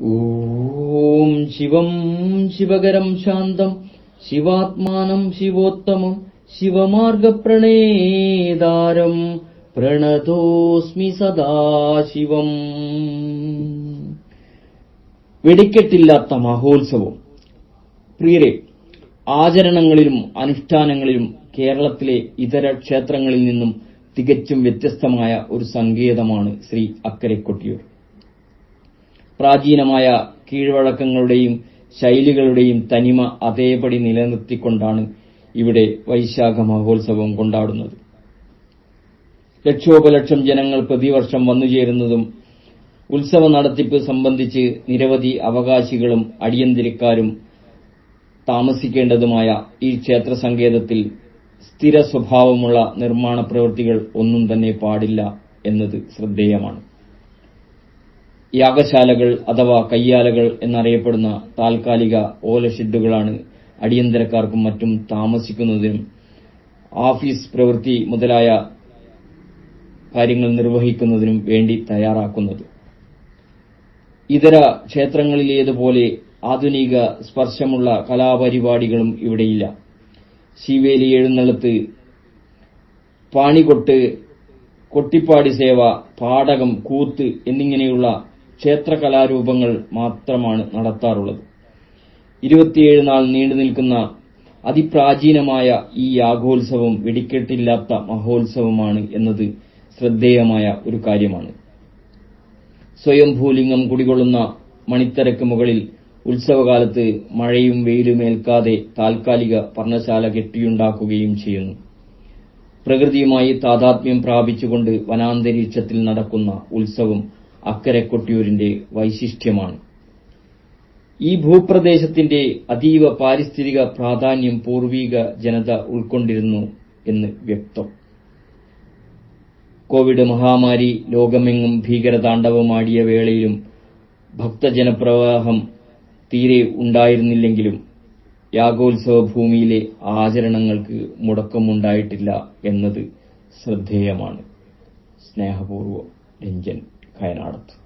ഓം ശിവം ശിവകരം ശാന്തം ശിവാത്മാനം ശിവോത്തമം ശിവമാർഗപ്രണേതാരം പ്രണതോസ്മി സദാശിവം. വെടിക്കെട്ടില്ലാത്ത മഹോത്സവം. പ്രിയരെ, ആചരണങ്ങളിലും അനുഷ്ഠാനങ്ങളിലും കേരളത്തിലെ ഇതര ക്ഷേത്രങ്ങളിൽ നിന്നും തികച്ചും വ്യത്യസ്തമായ ഒരു സങ്കേതമാണ് ശ്രീ അക്കരെ കൊട്ടിയൂർ. പ്രാചീനമായ കീഴ്വഴക്കങ്ങളുടെയും ശൈലികളുടെയും തനിമ അതേപടി നിലനിർത്തിക്കൊണ്ടാണ് ഇവിടെ വൈശാഖ മഹോത്സവം കൊണ്ടാടുന്നത്. ലക്ഷോപലക്ഷം ജനങ്ങൾ പ്രതിവർഷം വന്നുചേരുന്നതും ഉത്സവ നടത്തിപ്പ് സംബന്ധിച്ച് നിരവധി അവകാശികളും അടിയന്തിരക്കാരും താമസിക്കേണ്ടതുമായ ഈ ക്ഷേത്ര സങ്കേതത്തിൽ സ്ഥിര സ്വഭാവമുള്ള നിർമ്മാണ പ്രവൃത്തികൾ ഒന്നും തന്നെ പാടില്ല എന്നത് ശ്രദ്ധേയമാണ്. യാഗശാലകൾ അഥവാ കയ്യാലകൾ എന്നറിയപ്പെടുന്ന താൽക്കാലിക ഓലഷെഡുകളാണ് അടിയന്തരക്കാർക്കും മറ്റും താമസിക്കുന്നതിനും ഓഫീസ് പ്രവൃത്തി മുതലായ കാര്യങ്ങൾ നിർവഹിക്കുന്നതിനും വേണ്ടി തയ്യാറാക്കുന്നത്. ഇതര ക്ഷേത്രങ്ങളിലേതുപോലെ ആധുനിക സ്പർശമുള്ള കലാപരിപാടികളും ഇവിടെയില്ല. ശീവേലി എഴുന്നള്ളത്ത്, പാണികൊട്ട്, കൊട്ടിപ്പാടി സേവ, പാടകം, കൂത്ത് എന്നിങ്ങനെയുള്ള ക്ഷേത്രകലാരൂപങ്ങൾ മാത്രമാണ് നടത്താറുള്ളത്. 27 നാൾ നീണ്ടുനിൽക്കുന്ന അതിപ്രാചീനമായ ഈ യാഗോത്സവം വെടിക്കെട്ടില്ലാത്ത മഹോത്സവമാണ് എന്നത് ശ്രദ്ധേയമായ ഒരു കാര്യമാണ്. സ്വയംഭൂലിംഗം കുടികൊള്ളുന്ന മണിത്തരക്ക് മുകളിൽ ഉത്സവകാലത്ത് മഴയും വെയിലുമേൽക്കാതെ താൽക്കാലിക പർണശാല കെട്ടിയുണ്ടാക്കുകയും ചെയ്യുന്നു. പ്രകൃതിയുമായി താദാത്മ്യം പ്രാപിച്ചുകൊണ്ട് വനാന്തരീക്ഷത്തിൽ നടക്കുന്ന ഉത്സവം അക്കരെ കൊട്ടിയൂരിന്റെ വൈശിഷ്ട്യമാണ്. ഈ ഭൂപ്രദേശത്തിന്റെ അതീവ പാരിസ്ഥിതിക പ്രാധാന്യം പൂർവിക ജനത ഉൾക്കൊണ്ടിരുന്നു എന്ന് വ്യക്തം. കോവിഡ് മഹാമാരി ലോകമെങ്ങും ഭീകരതാണ്ഡവമാടിയ വേളയിലും ഭക്തജനപ്രവാഹം തീരെ ഉണ്ടായിരുന്നില്ലെങ്കിലും യാഗോത്സവ ഭൂമിയിലെ ആചരണങ്ങൾക്ക് മുടക്കമുണ്ടായിട്ടില്ല എന്നത് ശ്രദ്ധേയമാണ്. സ്നേഹപൂർവ്വം, രഞ്ജൻ കയനാടത്ത്.